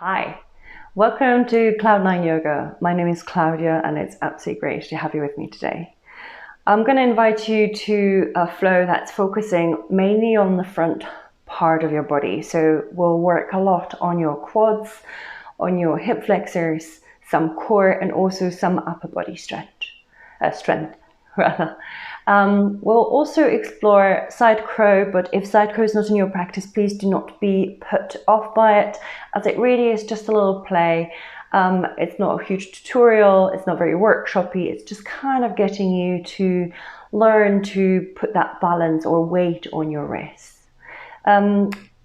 Hi, welcome to Cloud9 Yoga. My name is Claudia and it's absolutely great to have you with me today. I'm going to invite you to a flow that's focusing mainly on the front part of your body. So we'll work a lot on your quads, on your hip flexors, some core and also some upper body strength. We'll also explore side crow, but if side crow is not in your practice, please do not be put off by it, as it really is just a little play. It's not a huge tutorial, it's not very workshoppy, it's just kind of getting you to learn to put that balance or weight on your wrists.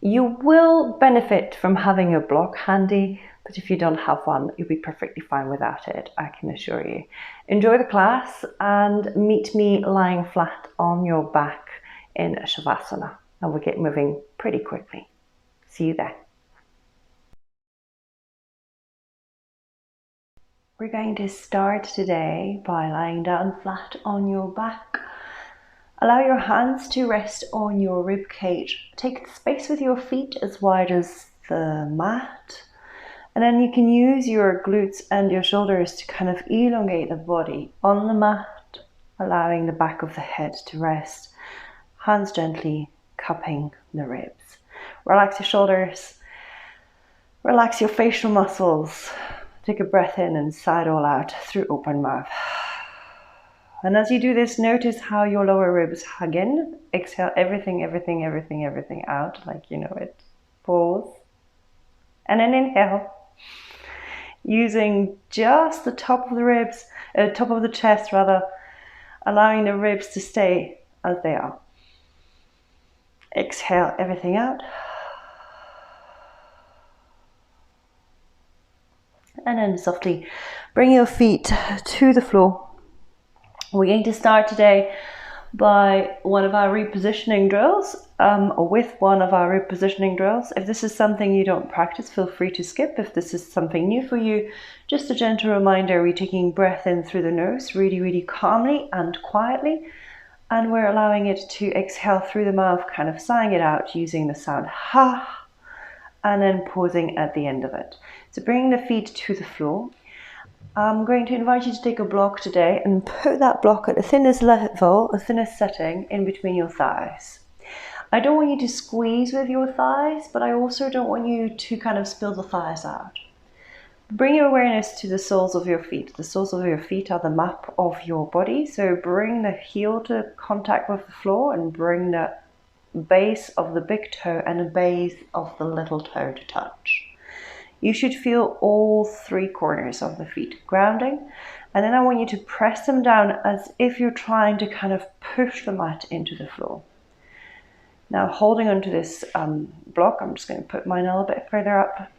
You will benefit from having a block handy, but if you don't have one, you'll be perfectly fine without it, I can assure you. Enjoy the class and meet me lying flat on your back in Shavasana, and we'll get moving pretty quickly. See you there. We're going to start today by lying down flat on your back. Allow your hands to rest on your rib cage. Take the space with your feet as wide as the mat. And then you can use your glutes and your shoulders to kind of elongate the body on the mat, allowing the back of the head to rest. Hands gently cupping the ribs. Relax your shoulders. Relax your facial muscles. Take a breath in and sigh it all out through open mouth. And as you do this, notice how your lower ribs hug in. Exhale everything out like you know it. Pause. And then inhale. Using just the top of the ribs, top of the chest rather, allowing the ribs to stay as they are. Exhale everything out. And then softly bring your feet to the floor. We're going to start today by one of our repositioning drills, or with one of our repositioning drills. If this is something you don't practice, feel free to skip. If this is something new for you, just a gentle reminder, we're taking breath in through the nose, really calmly and quietly, and we're allowing it to exhale through the mouth, kind of sighing it out using the sound ha, and then pausing at the end of it. So bringing the feet to the floor. I'm going to invite you to take a block today and put that block at the thinnest level, the thinnest setting in between your thighs. I don't want you to squeeze with your thighs, but I also don't want you to kind of spill the thighs out. Bring your awareness to the soles of your feet. The soles of your feet are the map of your body, so bring the heel to contact with the floor and bring the base of the big toe and the base of the little toe to touch. You should feel all three corners of the feet grounding, and then I want you to press them down as if you're trying to kind of push the mat into the floor. Now, holding onto this block, I'm just going to put mine a little bit further up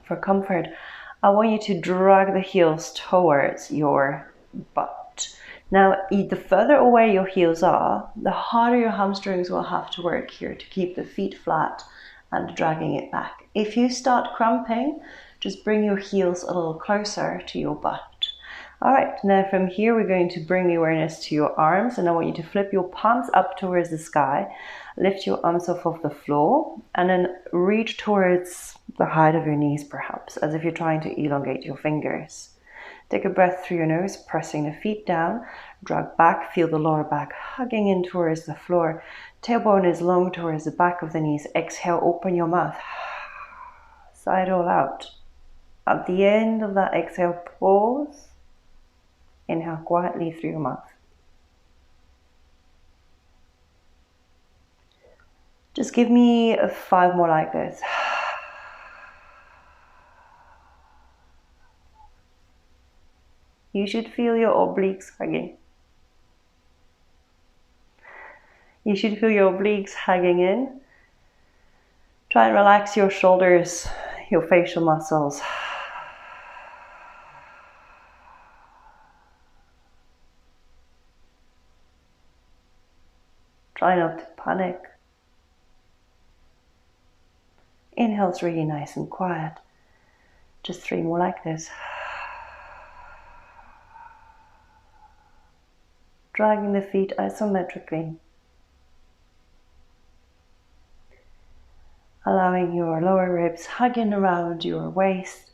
for comfort. I want you to drag the heels towards your butt. Now, the further away your heels are, the harder your hamstrings will have to work here to keep the feet flat and dragging it back. If you start cramping, just bring your heels a little closer to your butt. All right, now from here, we're going to bring the awareness to your arms, and I want you to flip your palms up towards the sky, lift your arms off of the floor, and then reach towards the height of your knees, perhaps, as if you're trying to elongate your fingers. Take a breath through your nose, pressing the feet down, drag back, feel the lower back hugging in towards the floor. Tailbone is long towards the back of the knees. Exhale, open your mouth. Sigh it all out. At the end of that exhale, pause. Inhale quietly through your mouth. Just give me 5 more like this. You should feel your obliques hugging. You should feel your obliques hugging in. Try and relax your shoulders, your facial muscles. Try not to panic. Inhale's really nice and quiet. Just 3 more like this. Dragging the feet isometrically. allowing your lower ribs hugging around your waist.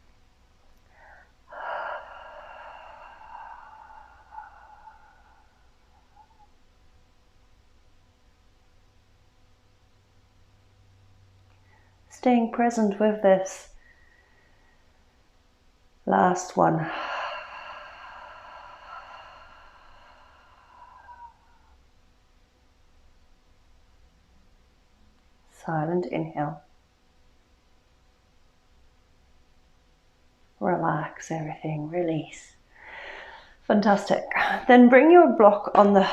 Staying present with this. Last one. Silent inhale. Relax everything, release. Fantastic. Then bring your block on the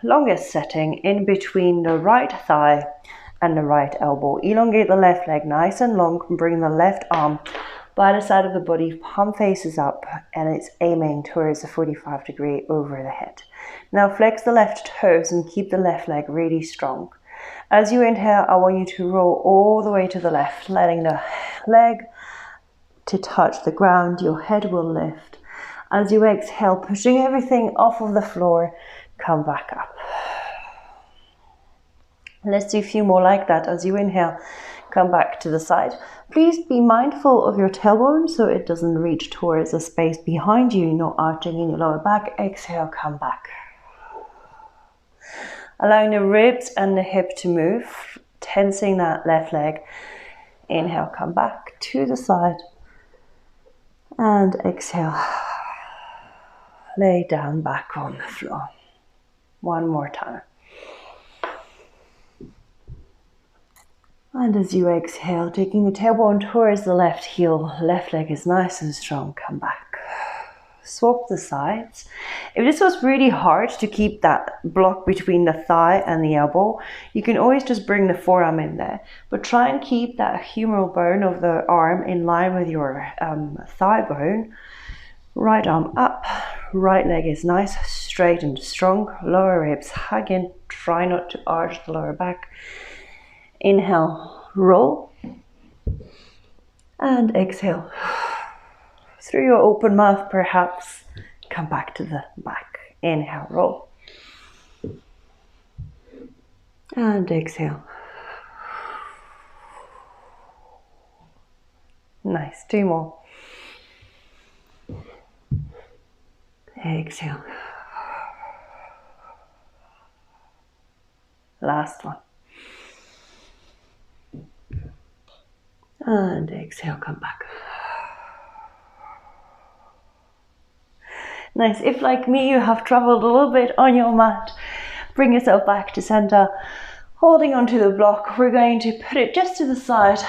longest setting in between the right thigh and the right elbow. Elongate the left leg nice and long. Bring the left arm by the side of the body, palm faces up, and it's aiming towards the 45-degree over the head. Now flex the left toes and keep the left leg really strong. As you inhale, I want you to roll all the way to the left, letting the leg to touch the ground. Your head will lift. As you exhale, pushing everything off of the floor, come back up. Let's do a few more like that. As you inhale, come back to the side. Please be mindful of your tailbone so it doesn't reach towards the space behind you, not arching in your lower back. Exhale, come back. Allowing the ribs and the hip to move, tensing that left leg. Inhale, come back to the side. And exhale. Lay down back on the floor. One more time. And as you exhale, taking the tailbone towards the left heel, left leg is nice and strong, come back. Swap the sides. If this was really hard to keep that block between the thigh and the elbow, you can always just bring the forearm in there. But try and keep that humeral bone of the arm in line with your thigh bone. Right arm up, right leg is nice, straight and strong. Lower ribs hug in, try not to arch the lower back. Inhale, roll. And exhale. Through your open mouth, perhaps, come back to the back. Inhale, roll. And exhale. Nice, 2 more. Exhale. Last one. And exhale, come back. Nice. If, like me, you have traveled a little bit on your mat, bring yourself back to center. Holding onto the block, we're going to put it just to the side.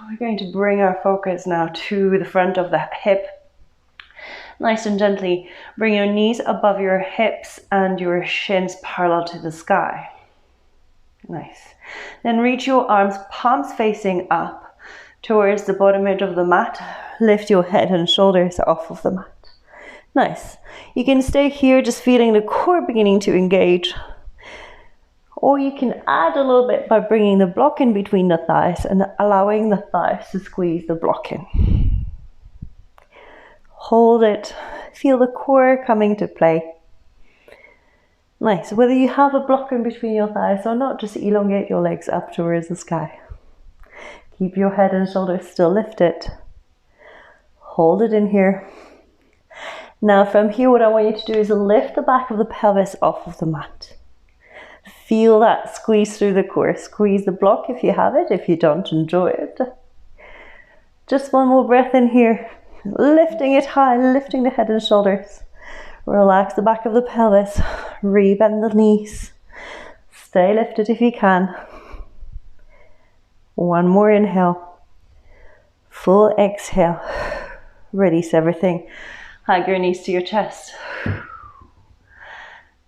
We're going to bring our focus now to the front of the hip. Nice and gently bring your knees above your hips and your shins parallel to the sky. Nice. Then reach your arms, palms facing up towards the bottom edge of the mat. Lift your head and shoulders off of the mat. Nice. You can stay here just feeling the core beginning to engage. Or you can add a little bit by bringing the block in between the thighs and allowing the thighs to squeeze the block in. Hold it. Feel the core coming to play. Nice. Whether you have a block in between your thighs or not, just elongate your legs up towards the sky. Keep your head and shoulders still lifted. Hold it in here. Now from here, what I want you to do is lift the back of the pelvis off of the mat. Feel that squeeze through the core. Squeeze the block if you have it. If you don't, enjoy it. Just one more breath in here. Lifting it high, lifting the head and shoulders. Relax the back of the pelvis. Rebend the knees. Stay lifted if you can. One more inhale. Full exhale. Release everything. Hug your knees to your chest.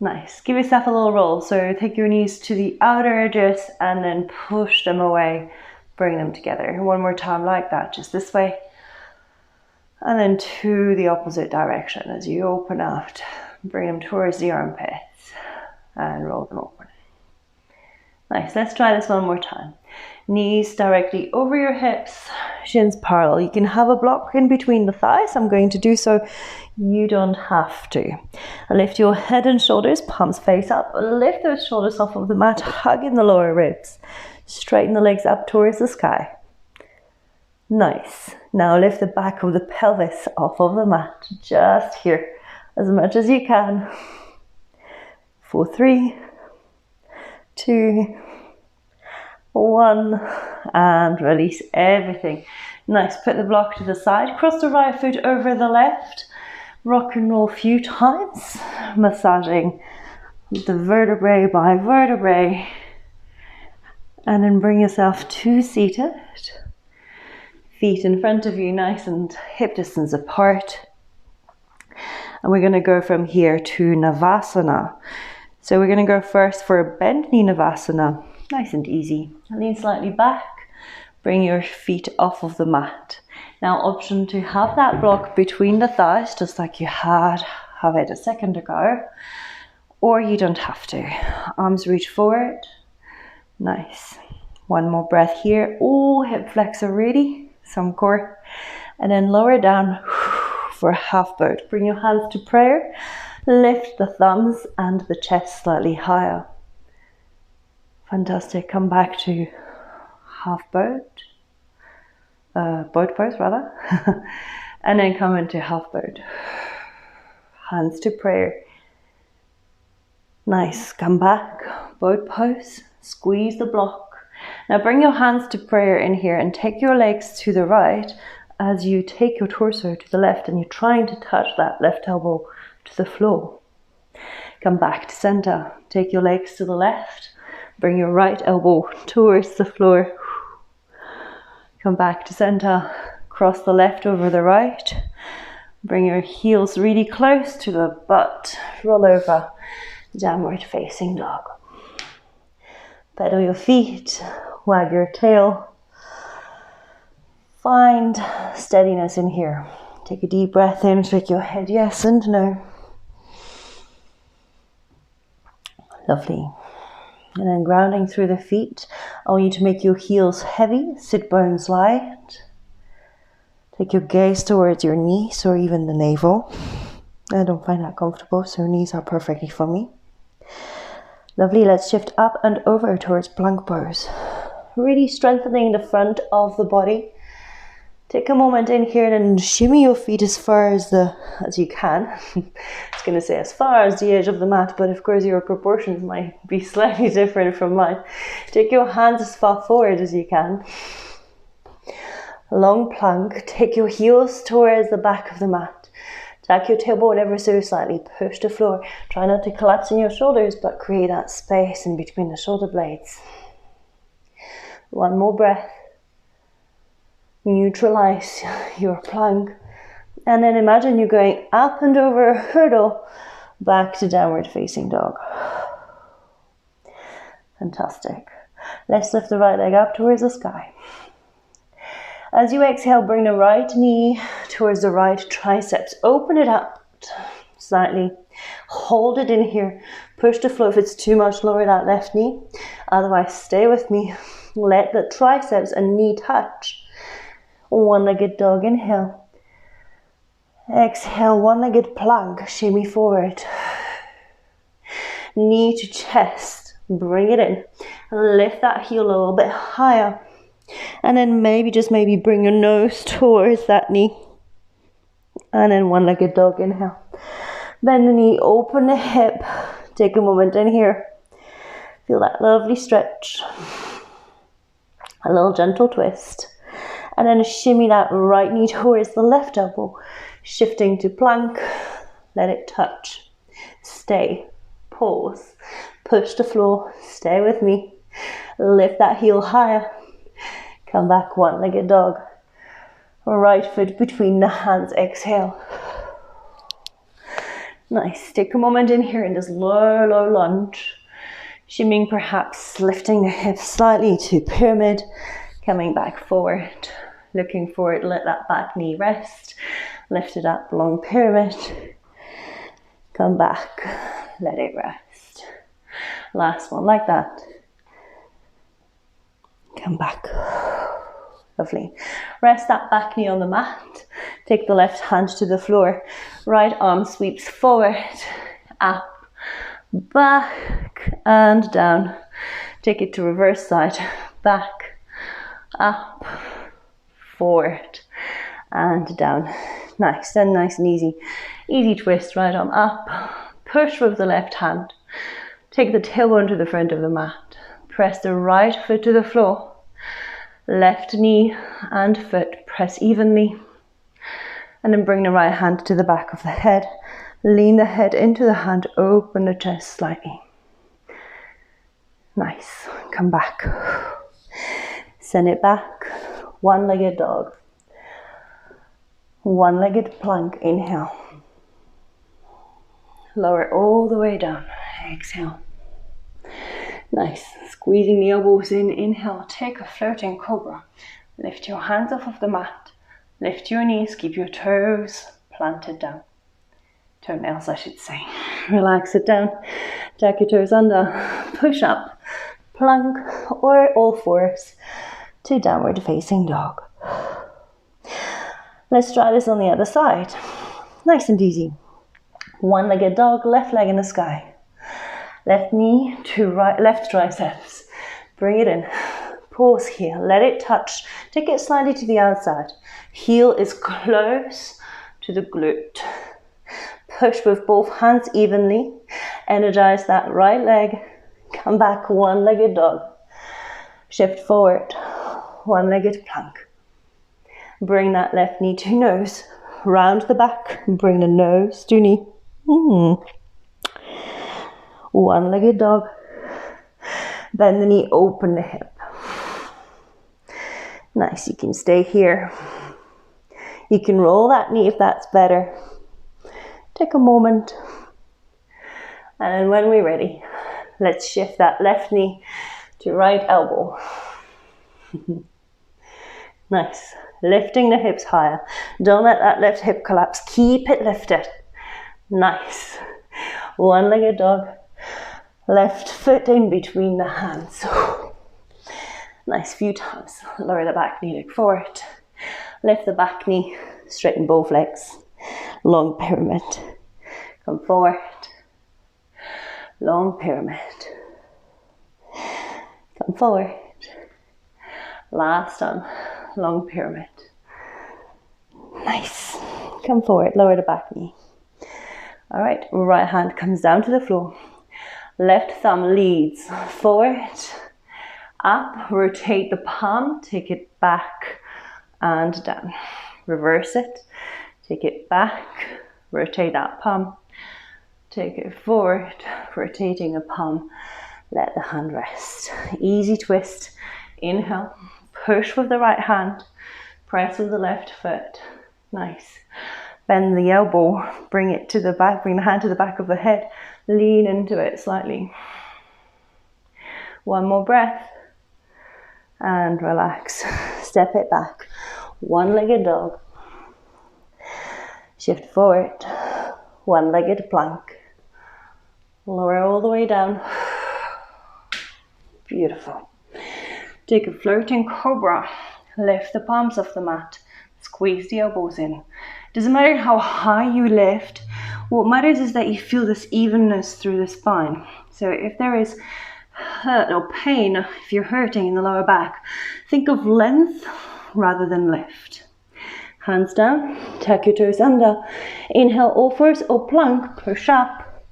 Nice. Give yourself a little roll. So take your knees to the outer edges and then push them away. Bring them together. One more time like that. Just this way. And then to the opposite direction as you open out. Bring them towards the armpits and roll them open. Nice. Let's try this one more time. Knees directly over your hips, shins parallel. You can have a block in between the thighs. I'm going to do so. You don't have to. Lift your head and shoulders, palms face up. Lift those shoulders off of the mat, hug in the lower ribs. Straighten the legs up towards the sky. Nice. Now lift the back of the pelvis off of the mat, just here, as much as you can. 4, 3, 2, 1, and release everything. Nice, put the block to the side, cross the right foot over the left, rock and roll a few times, massaging the vertebrae by vertebrae, and then bring yourself to seated. Feet in front of you, nice and hip distance apart. And we're going to go from here to Navasana. So we're going to go first for a bent knee Navasana, nice and easy. Lean slightly back, bring your feet off of the mat. Now option to have that block between the thighs, just like you have it a second ago, or you don't have to. Arms reach forward, nice. One more breath here, oh, hip flexor ready, some core, and then lower down for half boat. Bring your hands to prayer, lift the thumbs and the chest slightly higher. Fantastic, come back to half boat, boat pose rather, and then come into half boat. Hands to prayer. Nice, come back, boat pose, squeeze the block. Now bring your hands to prayer in here and take your legs to the right as you take your torso to the left and you're trying to touch that left elbow to the floor. Come back to center, take your legs to the left, bring your right elbow towards the floor. Come back to center, cross the left over the right, bring your heels really close to the butt, roll over, downward facing dog. Pedal your feet, wag your tail. Find steadiness in here. Take a deep breath in, shake your head yes and no. Lovely. And then grounding through the feet. I want you to make your heels heavy, sit bones light. Take your gaze towards your knees or even the navel. I don't find that comfortable, so knees are perfectly for me. Lovely, let's shift up and over towards plank pose. Really strengthening the front of the body. Take a moment in here and shimmy your feet as far as you can. I was going to say as far as the edge of the mat, but of course your proportions might be slightly different from mine. Take your hands as far forward as you can. Long plank, take your heels towards the back of the mat. Tuck your tailbone ever so slightly, push the floor. Try not to collapse in your shoulders, but create that space in between the shoulder blades. One more breath. Neutralize your plank. And then imagine you're going up and over a hurdle, back to downward facing dog. Fantastic. Let's lift the right leg up towards the sky. As you exhale, bring the right knee towards the right triceps. Open it up slightly. Hold it in here. Push the floor. If it's too much, lower that left knee. Otherwise, stay with me. Let the triceps and knee touch. One-legged dog, inhale. Exhale, one-legged plank, shimmy forward. Knee to chest, bring it in. Lift that heel a little bit higher. And then maybe bring your nose towards that knee. And then one-legged dog, inhale. Bend the knee, open the hip. Take a moment in here. Feel that lovely stretch. A little gentle twist. And then shimmy that right knee towards the left elbow. Shifting to plank. Let it touch. Stay. Pause. Push the floor. Stay with me. Lift that heel higher. Come back, one-legged dog. Right foot between the hands. Exhale. Nice. Take a moment in here in this low lunge. Shimming, perhaps lifting the hips slightly to pyramid. Coming back forward. Looking forward, let that back knee rest. Lift it up, long pyramid. Come back, let it rest. Last one, like that. Come back. Lovely. Rest that back knee on the mat. Take the left hand to the floor. Right arm sweeps forward, up, back, and down. Take it to reverse side. Back, up, forward, and down. Nice, then nice and easy. Easy twist, right arm up, push with the left hand. Take the tailbone to the front of the mat. Press the right foot to the floor. Left knee and foot press evenly. And then bring the right hand to the back of the head. Lean the head into the hand, open the chest slightly. Nice, come back. Send it back, one-legged dog. One-legged plank, inhale. Lower all the way down, exhale. Nice, squeezing the elbows in, inhale, take a floating cobra. Lift your hands off of the mat, lift your knees, keep your toes planted down. Toenails, I should say. Relax it down, tuck your toes under, push up, plank, or all fours to downward facing dog. Let's try this on the other side. Nice and easy. One-legged dog, left leg in the sky. Left knee to right, left triceps. Bring it in. Pause here. Let it touch. Take it slightly to the outside. Heel is close to the glute. Push with both hands evenly. Energize that right leg. Come back, one-legged dog. Shift forward. One-legged plank. Bring that left knee to nose. Round the back. Bring the nose to knee. One-legged dog. Bend the knee, open the hip. Nice, you can stay here. You can roll that knee if that's better. Take a moment. And when we're ready, let's shift that left knee to right elbow. Nice. Lifting the hips higher. Don't let that left hip collapse. Keep it lifted. Nice. One-legged dog. Left foot in between the hands. Nice, few times. Lower the back knee, look forward. Lift the back knee, straighten both legs. Long pyramid. Come forward. Long pyramid. Come forward. Last one. Long pyramid. Nice. Come forward, lower the back knee. All right, right hand comes down to the floor. Left thumb leads forward, up, rotate the palm, take it back and down. Reverse it, take it back, rotate that palm, take it forward, rotating the palm, let the hand rest. Easy twist, inhale, push with the right hand, press with the left foot. Nice. Bend the elbow, bring it to the back, bring the hand to the back of the head, lean into it slightly. One more breath and relax. Step it back. One-legged dog. Shift forward. One-legged plank. Lower all the way down. Beautiful. Take a floating cobra. Lift the palms off the mat. Squeeze the elbows in. Doesn't matter how high you lift. What matters is that you feel this evenness through the spine. So if there is hurt or pain, if you're hurting in the lower back, think of length rather than lift. Hands down, tuck your toes under. Inhale, all fours or plank, push up.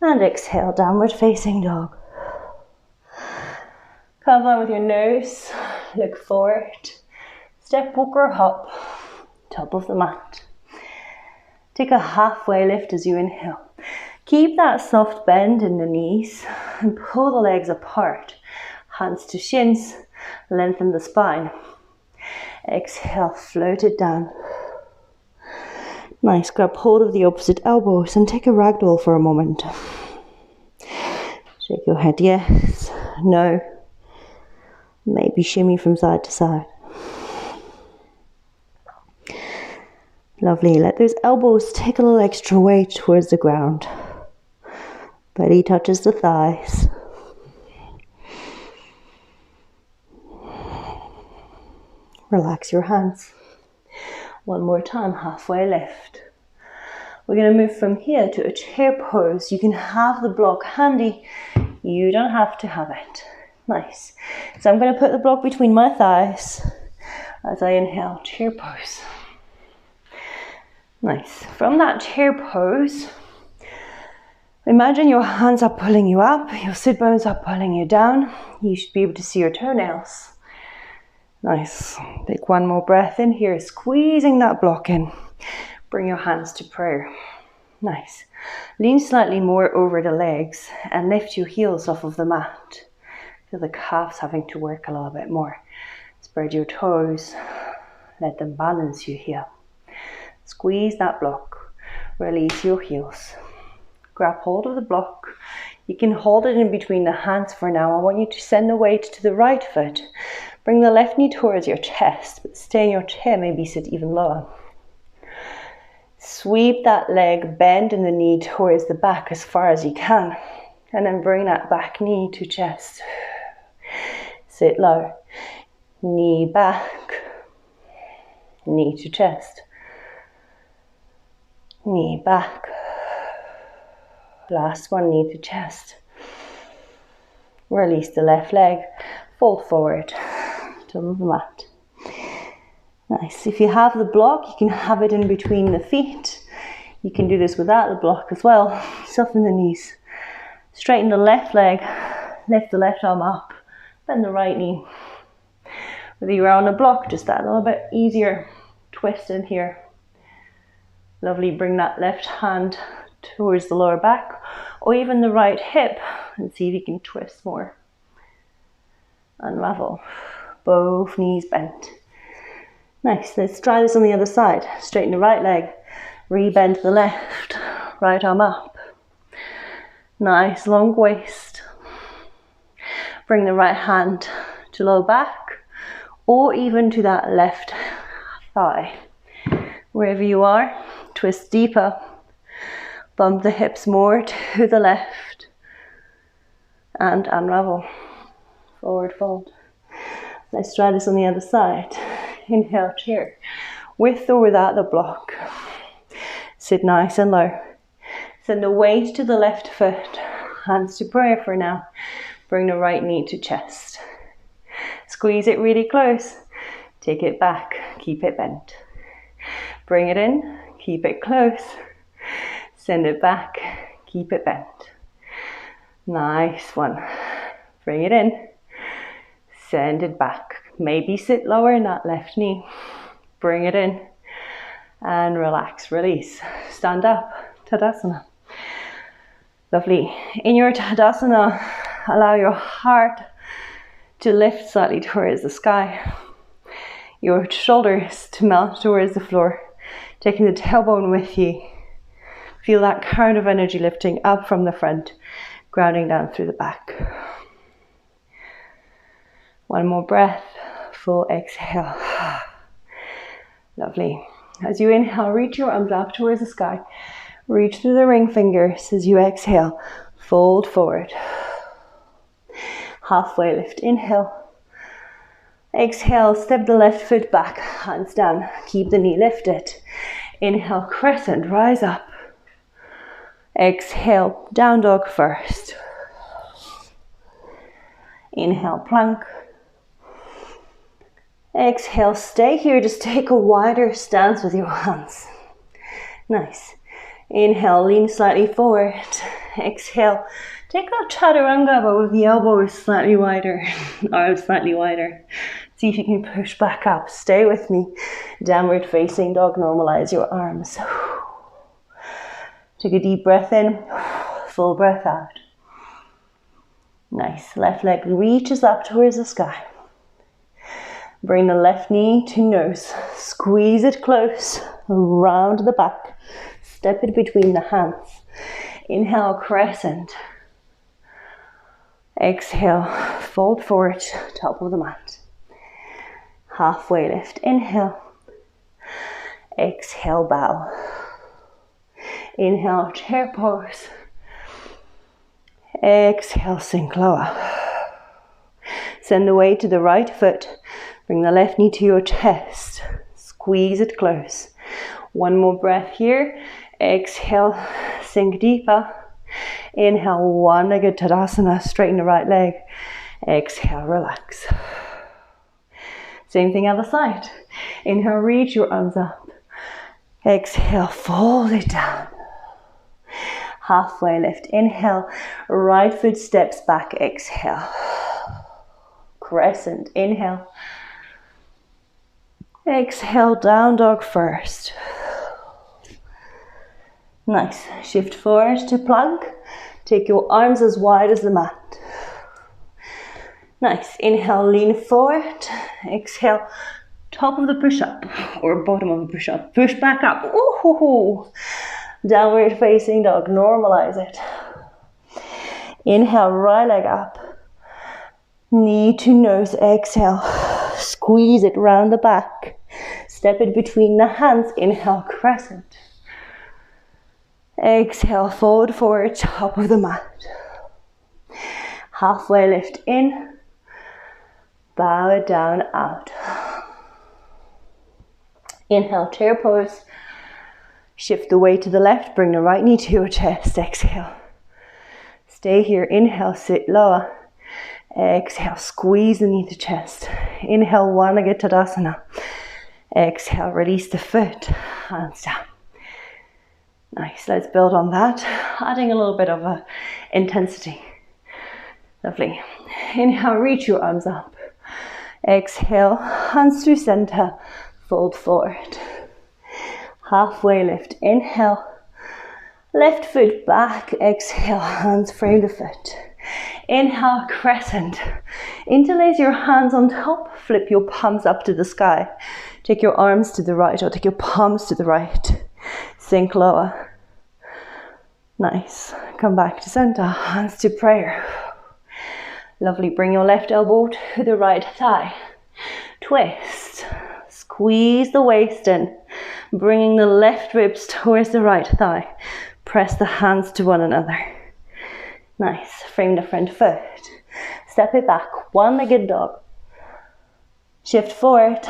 And exhale, downward facing dog. Come on with your nose, look forward. Step, walk or hop, top of the mat. Take a halfway lift as you inhale. Keep that soft bend in the knees and pull the legs apart. Hands to shins, lengthen the spine. Exhale, float it down. Nice, grab hold of the opposite elbows and take a ragdoll for a moment. Shake your head yes, no. Maybe shimmy from side to side. Lovely, let those elbows take a little extra weight towards the ground. Belly touches the thighs. Relax your hands. One more time, halfway lift. We're going to move from here to a chair pose. You can have the block handy. You don't have to have it. Nice. So I'm going to put the block between my thighs. as I inhale, chair pose. Nice. From that chair pose, imagine your hands are pulling you up, your sit bones are pulling you down. You should be able to see your toenails. Nice. Take one more breath in here, squeezing that block in. Bring your hands to prayer. Nice. Lean slightly more over the legs and lift your heels off of the mat. Feel the calves having to work a little bit more. Spread your toes. Let them balance you here. Squeeze that block. Release your heels. Grab hold of the block. You can hold it in between the hands for now. I want you to send the weight to the right foot. Bring the left knee towards your chest, but stay in your chair, maybe sit even lower. Sweep that leg, bend in the knee towards the back as far as you can. And then bring that back knee to chest. Sit low. Knee back. Knee to chest. Knee back. Last one, knee to chest. Release the left leg. Fold forward. To the mat. Nice. If you have the block, you can have it in between the feet. You can do this without the block as well. Soften the knees. Straighten the left leg. Lift the left arm up. Bend the right knee. Whether you're on a block, just that a little bit easier. Twist in here. Lovely. Bring that left hand towards the lower back, or even the right hip, and see if you can twist more. Unravel. Both knees bent. Nice. Let's try this on the other side. Straighten the right leg. Re-bend the left. Right arm up. Nice. Long waist. Bring the right hand to low back, or even to that left thigh. Wherever you are, twist deeper. Bump the hips more to the left. And unravel. Forward fold. Let's try this on the other side. Inhale, chair. With or without the block. Sit nice and low. Send the weight to the left foot. Hands to prayer for now. Bring the right knee to chest. Squeeze it really close. Take it back. Keep it bent. Bring it in. Keep it close. Send it back. Keep it bent. Nice one. Bring it in. Send it back. Maybe sit lower in that left knee. Bring it in. And relax. Release. Stand up. Tadasana. Lovely. In your Tadasana, allow your heart to lift slightly towards the sky. Your shoulders to melt towards the floor. Taking the tailbone with you. Feel that current of energy lifting up from the front, grounding down through the back. One more breath. Full exhale. Lovely. As you inhale, reach your arms up towards the sky. Reach through the ring fingers as you exhale. Fold forward. Halfway lift. Inhale. Exhale, step the left foot back, hands down. Keep the knee lifted. Inhale, crescent, rise up. Exhale, down dog first. Inhale, plank. Exhale, stay here. Just take a wider stance with your hands. Nice. Inhale, lean slightly forward. Exhale, take that chaturanga, but with the elbows slightly wider, arms slightly wider. See if you can push back up. Stay with me. Downward facing dog, normalize your arms. Take a deep breath in, full breath out. Nice. Left leg reaches up towards the sky. Bring the left knee to nose. Squeeze it close, round the back. Step it between the hands. Inhale, crescent. Exhale, fold forward, top of the mat. Halfway lift, inhale. Exhale, bow. Inhale, chair pose. Exhale, sink lower. Send the weight to the right foot. Bring the left knee to your chest. Squeeze it close. One more breath here. Exhale, sink deeper. Inhale, one-legged Tadasana. Straighten the right leg. Exhale, relax. Same thing other side. Inhale, reach your arms up. Exhale, fold it down. Halfway lift. Inhale, right foot steps back. Exhale. Crescent. Inhale. Exhale, down dog first. Nice. Shift forward to plank. Take your arms as wide as the mat. Nice. Inhale, lean forward. Exhale, top of the push-up or bottom of the push-up. Push back up. Ooh. Downward facing dog. Normalize it. Inhale, right leg up. Knee to nose. Exhale. Squeeze it round the back. Step it between the hands. Inhale, crescent. Exhale, forward, top of the mat. Halfway lift in. Bow it down, out. Inhale, chair pose. Shift the weight to the left, bring the right knee to your chest. Exhale. Stay here. Inhale, sit lower. Exhale, squeeze the knee to chest. Inhale, Vanagya Tadasana. Exhale, release the foot. Hands down. Nice, let's build on that. Adding a little bit of intensity. Lovely. Inhale, reach your arms up. Exhale, hands to center, fold forward. Halfway lift. Inhale, left foot back. Exhale, hands frame the foot. Inhale, crescent. Interlace your hands on top, flip your palms up to the sky. Take your arms to the right or take your palms to the right. Sink lower. Nice. Come back to center, hands to prayer. Lovely, bring your left elbow to the right thigh. Twist. Squeeze the waist in, bringing the left ribs towards the right thigh. Press the hands to one another. Nice, frame the front foot. Step it back, one-legged dog. Shift forward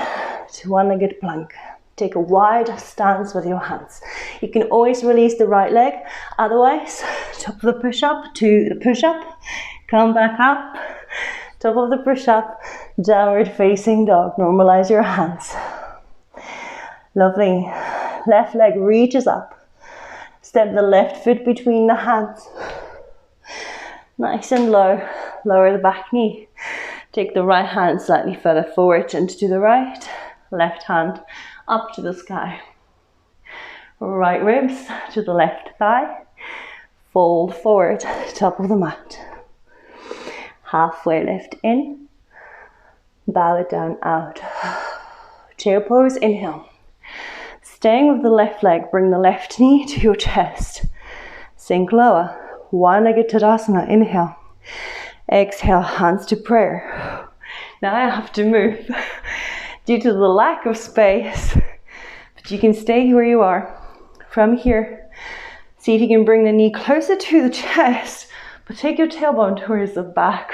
to one-legged plank. Take a wide stance with your hands. You can always release the right leg, otherwise, top of the push-up to the push-up. Come back up, top of the push-up, downward facing dog. Normalize your hands. Lovely. Left leg reaches up. Step the left foot between the hands. Nice and low. Lower the back knee. Take the right hand slightly further forward and to the right. Left hand up to the sky. Right ribs to the left thigh. Fold forward, top of the mat. Halfway lift in. Bow it down, out. Chair pose, inhale. Staying with the left leg, bring the left knee to your chest. Sink lower. Vanagya Tadasana, inhale. Exhale, hands to prayer. Now I have to move due to the lack of space, but you can stay where you are. From here, see if you can bring the knee closer to the chest, but take your tailbone towards the back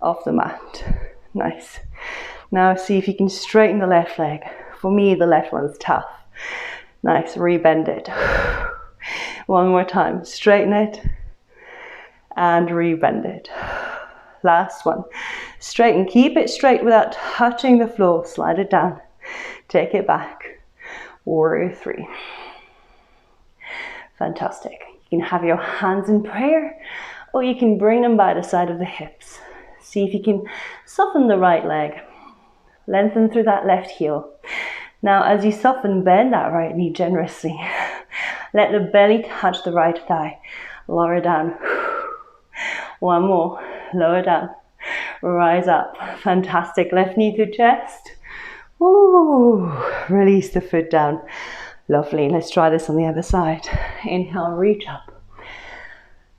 of the mat. Nice. Now see if you can straighten the left leg. For me, the left one's tough. Nice, rebend it. One more time, straighten it and rebend it. Last one, straighten, keep it straight without touching the floor. Slide it down, take it back. Warrior 3. Fantastic. You can have your hands in prayer, or you can bring them by the side of the hips. See if you can soften the right leg. Lengthen through that left heel. Now as you soften, bend that right knee generously. Let the belly touch the right thigh. Lower down. One more. Lower down. Rise up. Fantastic. Left knee to chest. Ooh. Release the foot down. Lovely. Let's try this on the other side. Inhale, reach up.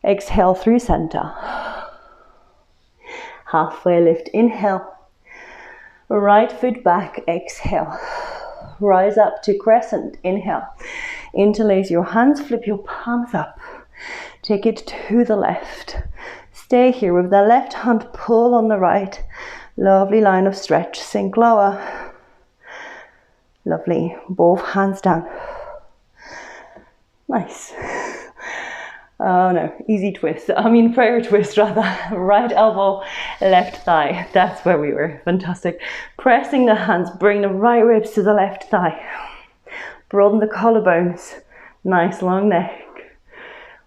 Exhale through center. Halfway lift. Inhale. Right foot back. Exhale. Rise up to crescent. Inhale. Interlace your hands. Flip your palms up. Take it to the left. Stay here with the left hand. Pull on the right. Lovely line of stretch. Sink lower. Lovely. Both hands down. Nice. Oh no, easy twist. I mean prayer twist rather. Right elbow, left thigh. That's where we were. Fantastic. Pressing the hands, bring the right ribs to the left thigh. Broaden the collarbones. Nice long neck.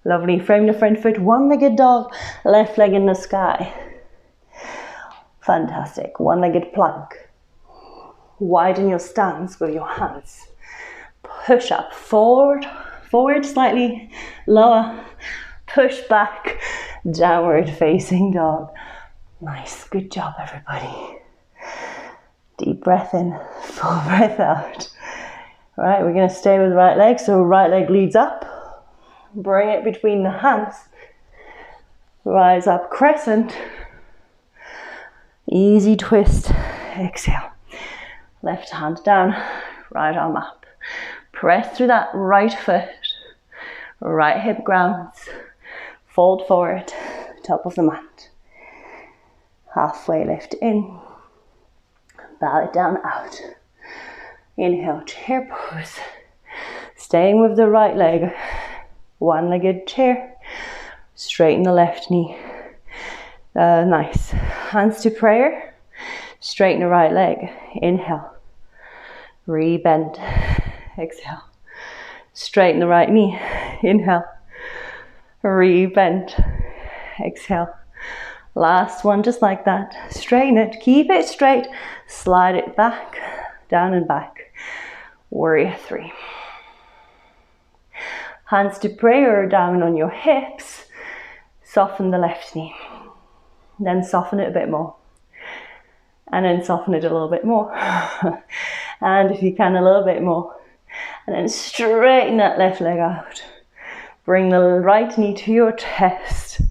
Lovely. Frame the front foot, one-legged dog, left leg in the sky. Fantastic. One-legged plank. Widen your stance with your hands. Push up, forward, forward slightly, lower, push back, downward facing dog. Nice, good job everybody. Deep breath in, full breath out. All right, we're gonna stay with right leg, so right leg leads up, bring it between the hands, rise up, crescent, easy twist, exhale. Left hand down, right arm up. Press through that right foot, right hip grounds, fold forward, top of the mat. Halfway lift in, bow it down out. Inhale, chair pose. Staying with the right leg, one-legged chair. Straighten the left knee. Nice. Hands to prayer. Straighten the right leg. Inhale. Re-bend. Exhale. Straighten the right knee. Inhale. Re-bend. Exhale. Last one, just like that. Straighten it. Keep it straight. Slide it back. Down and back. Warrior three. Hands to prayer down on your hips. Soften the left knee. Then soften it a bit more. And then soften it a little bit more. And if you can, a little bit more. And then straighten that left leg out. Bring the right knee to your chest.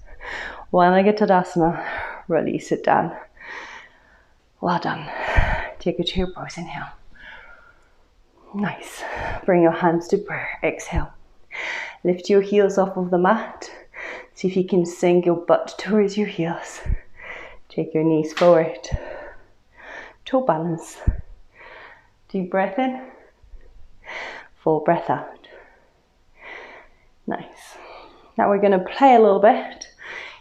One-legged Tadasana. Release it down. Well done. Take a chair pose. Inhale. Nice. Bring your hands to prayer. Exhale. Lift your heels off of the mat. See if you can sink your butt towards your heels. Take your knees forward. Toe balance. Deep breath in. Full breath out. Nice. Now we're going to play a little bit.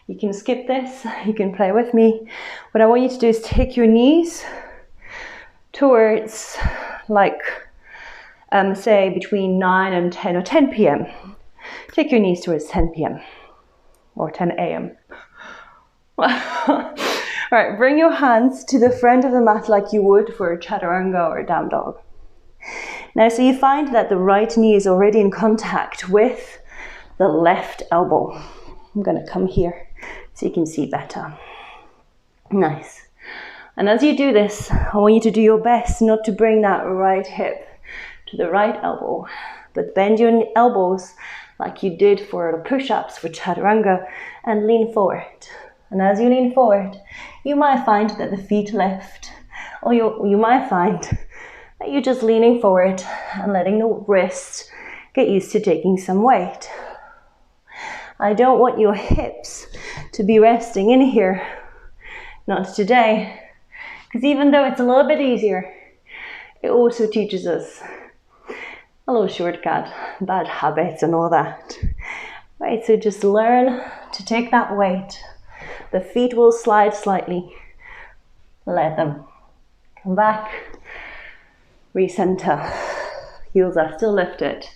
You can skip this. You can play with me. What I want you to do is take your knees towards like say between 9 and 10 or 10 p.m. Take your knees towards 10 p.m. or 10 a.m. All right, bring your hands to the front of the mat like you would for a chaturanga or a down dog. Now, so you find that the right knee is already in contact with the left elbow. I'm going to come here so you can see better. Nice. And as you do this, I want you to do your best not to bring that right hip to the right elbow, but bend your elbows like you did for the push-ups for chaturanga and lean forward. And as you lean forward, you might find that the feet lift, or you might find that you're just leaning forward and letting the wrist get used to taking some weight. I don't want your hips to be resting in here, not today, because even though it's a little bit easier, it also teaches us a little shortcut, bad habits and all that. Right, so just learn to take that weight. The feet will slide slightly. Let them come back. Recenter. Heels are still lifted.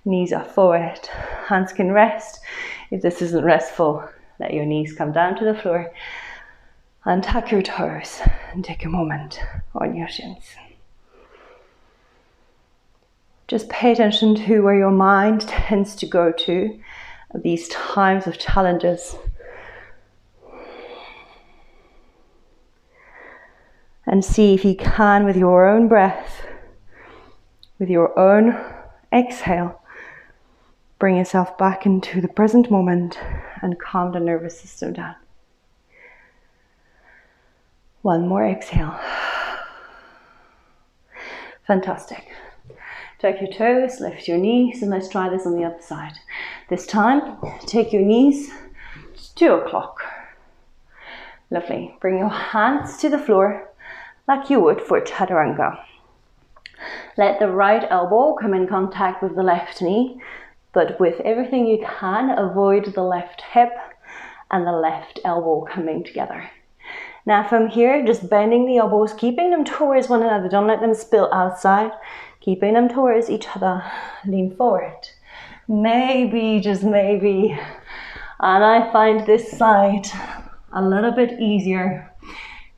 Knees are forward. Hands can rest. If this isn't restful, let your knees come down to the floor. And tuck your toes and take a moment on your shins. Just pay attention to where your mind tends to go to at these times of challenges. And see if you can, with your own breath, with your own exhale, bring yourself back into the present moment and calm the nervous system down. One more exhale. Fantastic. Tuck your toes, lift your knees, and let's try this on the other side. This time, take your knees to 2 o'clock. Lovely. Bring your hands to the floor like you would for chaturanga. Let the right elbow come in contact with the left knee. but with everything you can, avoid the left hip and the left elbow coming together. Now from here, just bending the elbows, keeping them towards one another. Don't let them spill outside. Keeping them towards each other. Lean forward. Maybe, just maybe. And I find this side a little bit easier.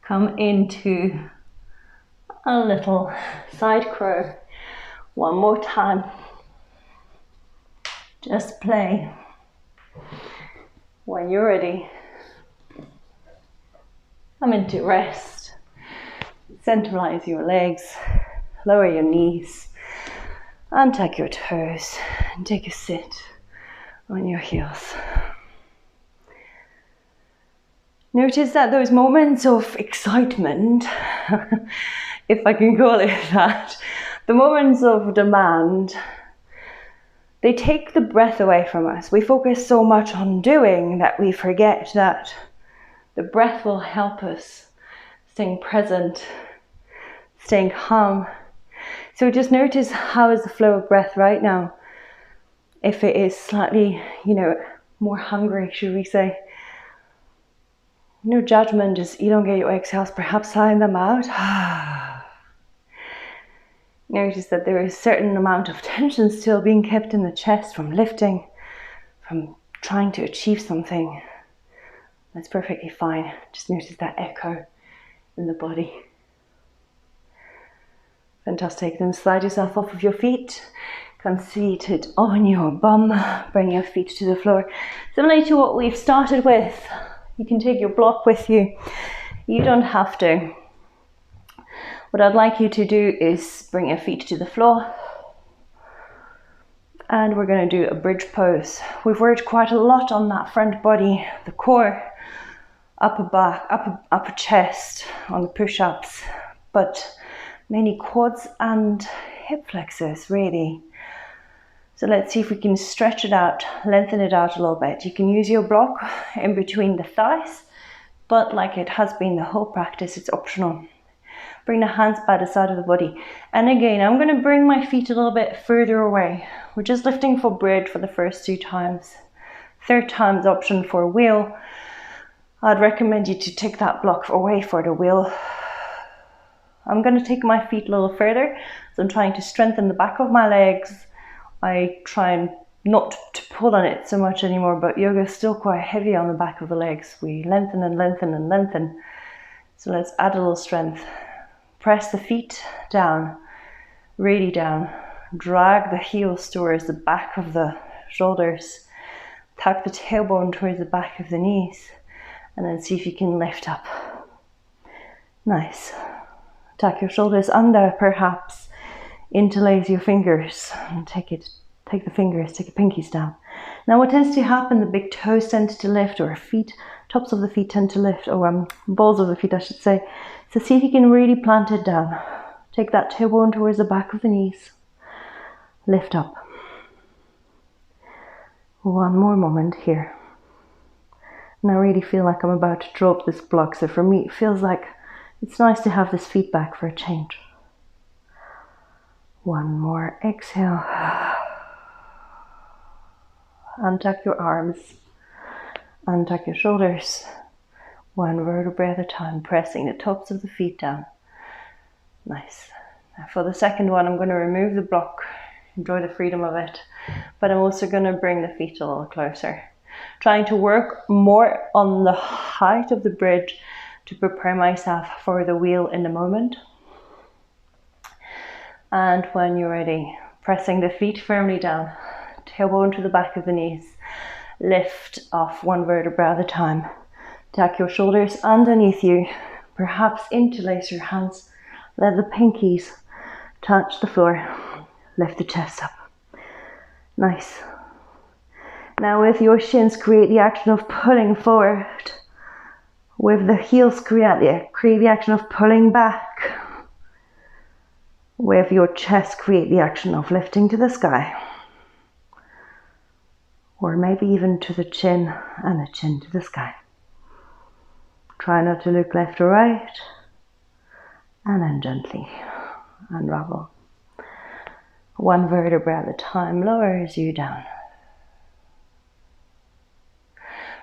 Come into a little side crow. One more time. Just play. When you're ready, come into rest. Centralize your legs, lower your knees, untuck your toes, and take a sit on your heels. Notice that those moments of excitement, if I can call it that, the moments of demand, they take the breath away from us. We focus so much on doing that we forget that the breath will help us staying present, staying calm. So just notice, how is the flow of breath right now? If it is slightly, more hungry, should we say. No judgment, just elongate your exhales, perhaps sign them out. Notice that there is a certain amount of tension still being kept in the chest from lifting, from trying to achieve something. That's perfectly fine. Just notice that echo in the body. Fantastic. Then slide yourself off of your feet. Come seated on your bum. Bring your feet to the floor. Similar to what we've started with. You can take your block with you. You don't have to. What I'd like you to do is bring your feet to the floor. And we're going to do a bridge pose. We've worked quite a lot on that front body, the core, upper back, upper chest on the push-ups, but mainly quads and hip flexors, really. So let's see if we can stretch it out, lengthen it out a little bit. You can use your block in between the thighs, but like it has been the whole practice, it's optional. Bring the hands by the side of the body. And again, I'm going to bring my feet a little bit further away. We're just lifting for bridge for the first 2 times. Third time's option for wheel. I'd recommend you to take that block away for the wheel. I'm going to take my feet a little further. So I'm trying to strengthen the back of my legs. I try and not to pull on it so much anymore, but yoga is still quite heavy on the back of the legs. We lengthen and lengthen and lengthen. So let's add a little strength. Press the feet down, really down. Drag the heels towards the back of the shoulders. Tuck the tailbone towards the back of the knees. And then see if you can lift up. Nice. Tuck your shoulders under, perhaps. Interlace your fingers and take the fingers, take the pinkies down. Now what tends to happen, the big toes tend to lift, or feet, tops of the feet tend to lift, or balls of the feet I should say. So see if you can really plant it down. Take that tailbone towards the back of the knees. Lift up. One more moment here. And I really feel like I'm about to drop this block, so for me it feels like it's nice to have this feedback for a change. One more exhale. Untuck your arms. Untuck your shoulders. One vertebrae at a time, pressing the tops of the feet down. Nice. Now for the second one, I'm going to remove the block. Enjoy the freedom of it. But I'm also going to bring the feet a little closer. Trying to work more on the height of the bridge to prepare myself for the wheel in the moment. And when you're ready, pressing the feet firmly down, tailbone to the back of the knees, lift off one vertebra at a time. Tuck your shoulders underneath you, perhaps interlace your hands, let the pinkies touch the floor, lift the chest up. Nice. Now with your shins, create the action of pulling forward. With the heels, create the action of pulling back. With your chest, create the action of lifting to the sky. Or maybe even to the chin and the chin to the sky. Try not to look left or right. And then gently unravel. One vertebra at a time lowers you down.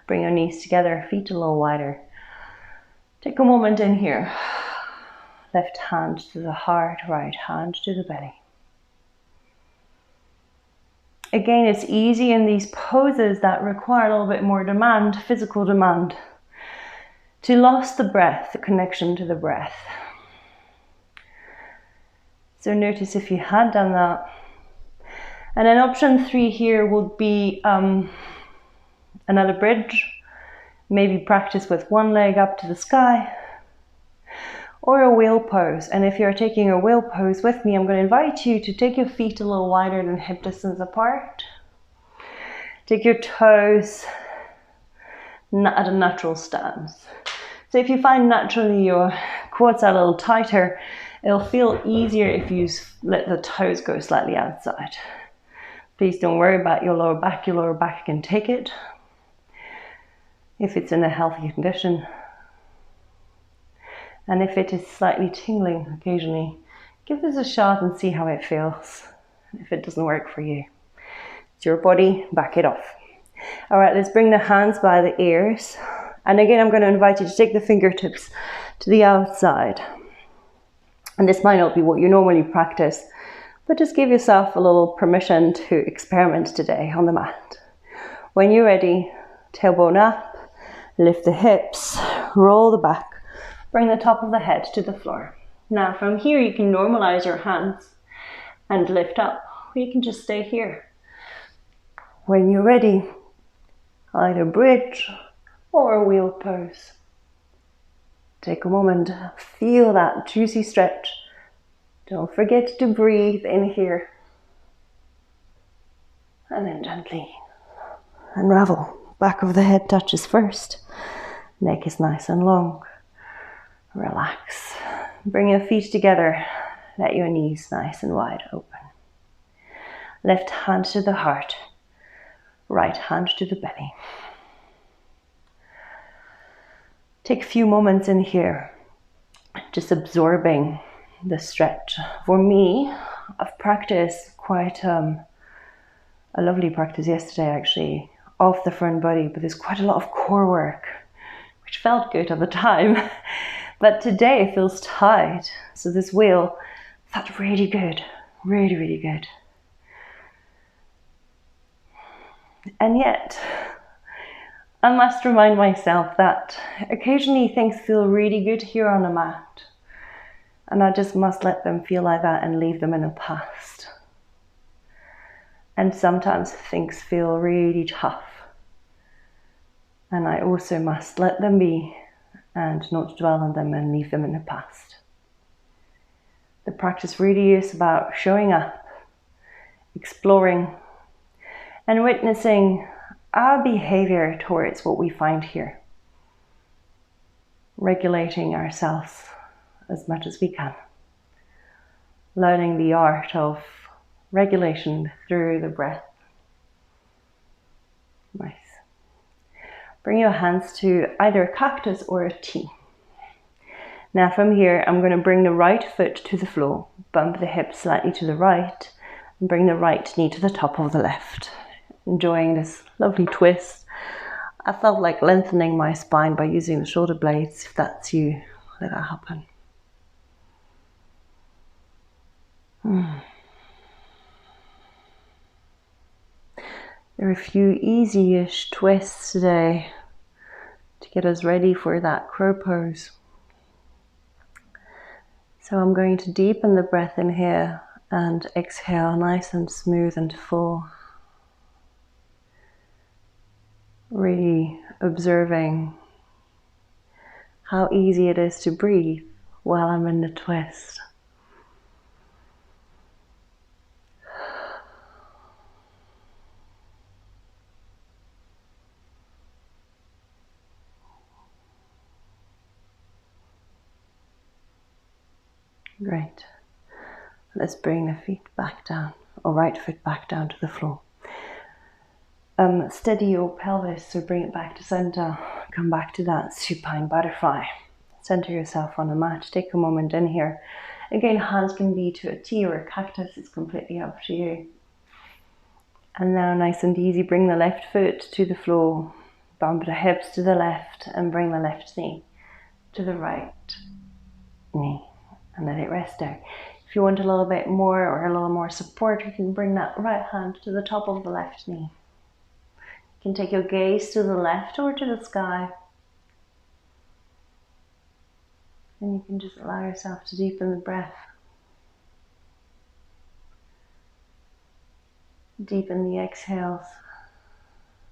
Bring your knees together, feet a little wider. Take a moment in here. Left hand to the heart, right hand to the belly. Again, it's easy in these poses that require a little bit more demand, physical demand, to lose the breath, the connection to the breath. So notice if you had done that. And then option 3 here would be another bridge. Maybe practice with one leg up to the sky, or a wheel pose. And if you're taking a wheel pose with me, I'm going to invite you to take your feet a little wider than hip distance apart. Take your toes at a natural stance. So if you find naturally your quads are a little tighter, it'll feel easier if you let the toes go slightly outside. Please don't worry about your lower back can take it if it's in a healthy condition. And if it is slightly tingling occasionally, give this a shot and see how it feels. If it doesn't work for you, it's your body, back it off. All right, let's bring the hands by the ears. And again, I'm going to invite you to take the fingertips to the outside. And this might not be what you normally practice, but just give yourself a little permission to experiment today on the mat. When you're ready, tailbone up, lift the hips, roll the back, bring the top of the head to the floor. Now from here, you can normalize your hands and lift up, or you can just stay here. When you're ready, either bridge or a wheel pose. Take a moment, feel that juicy stretch. Don't forget to breathe in here. And then gently unravel. Back of the head touches first. Neck is nice and long. Relax. Bring your feet together. Let your knees nice and wide open. Left hand to the heart. Right hand to the belly. Take a few moments in here, just absorbing the stretch. For me, I've practiced quite a lovely practice yesterday actually, off the front body, but there's quite a lot of core work, which felt good at the time. But today it feels tight. So this wheel felt really good, really, really good. And yet, I must remind myself that occasionally things feel really good here on the mat. And I just must let them feel like that and leave them in the past. And sometimes things feel really tough. And I also must let them be and not dwell on them and leave them in the past. The practice really is about showing up, exploring, and witnessing our behavior towards what we find here. Regulating ourselves as much as we can. Learning the art of regulation through the breath. Nice. Bring your hands to either a cactus or a T. Now from here, I'm going to bring the right foot to the floor, bump the hips slightly to the right, and bring the right knee to the top of the left. Enjoying this lovely twist. I felt like lengthening my spine by using the shoulder blades. If that's you, let that happen. There are a few easy-ish twists today to get us ready for that crow pose. So I'm going to deepen the breath in here and exhale nice and smooth and full. Really observing how easy it is to breathe while I'm in the twist. Great. Let's bring the feet back down, or right foot back down to the floor. Steady your pelvis, so bring it back to center. Come back to that supine butterfly. Center yourself on the mat. Take a moment in here. Again, hands can be to a T or a cactus. It's completely up to you. And now nice and easy, bring the left foot to the floor. Bump the hips to the left and bring the left knee to the right knee and let it rest there. If you want a little bit more or a little more support, you can bring that right hand to the top of the left knee. You can take your gaze to the left or to the sky. And you can just allow yourself to deepen the breath. Deepen the exhales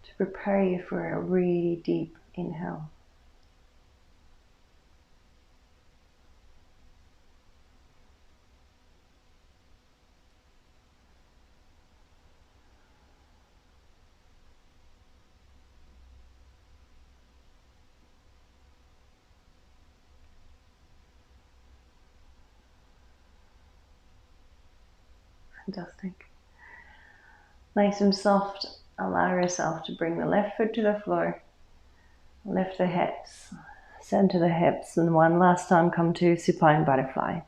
to prepare you for a really deep inhale. Fantastic. Nice and soft, allow yourself to bring the left foot to the floor. Lift the hips, center the hips, and one last time come to supine butterfly.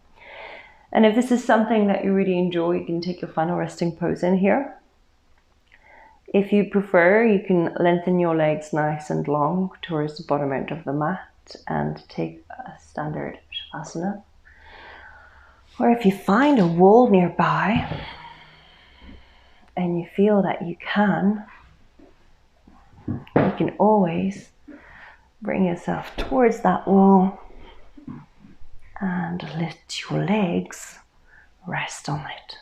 And if this is something that you really enjoy, you can take your final resting pose in here. If you prefer, you can lengthen your legs nice and long towards the bottom end of the mat and take a standard shavasana. Or if you find a wall nearby and you feel that you can always bring yourself towards that wall and let your legs rest on it.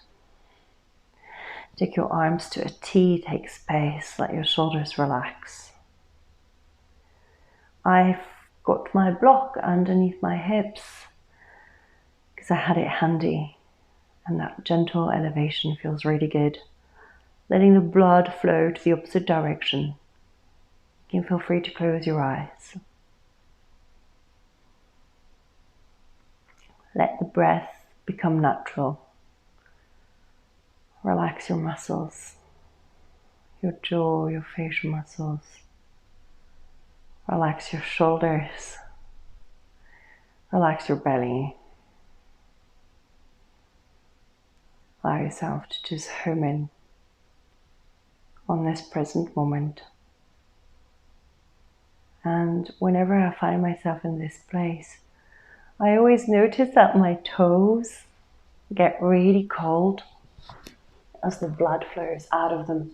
Take your arms to a T, take space, let your shoulders relax. I've got my block underneath my hips because I had it handy, and that gentle elevation feels really good. Letting the blood flow to the opposite direction. You can feel free to close your eyes. Let the breath become natural. Relax your muscles, your jaw, your facial muscles. Relax your shoulders. Relax your belly. Allow yourself to just home in on this present moment. And whenever I find myself in this place, I always notice that my toes get really cold as the blood flows out of them.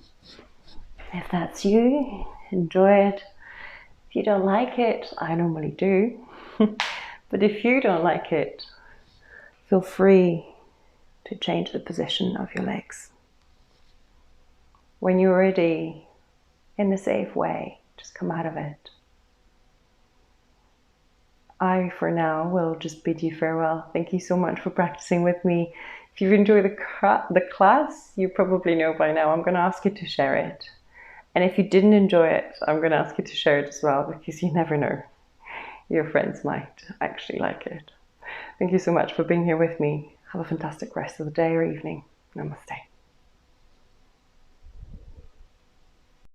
If that's you, enjoy it. If you don't like it, I normally do. But if you don't like it, feel free to change the position of your legs. When you're ready, in a safe way, just come out of it. I, for now, will just bid you farewell. Thank you so much for practicing with me. If you've enjoyed the class, you probably know by now I'm going to ask you to share it. And if you didn't enjoy it, I'm going to ask you to share it as well, because you never know. Your friends might actually like it. Thank you so much for being here with me. Have a fantastic rest of the day or evening. Namaste.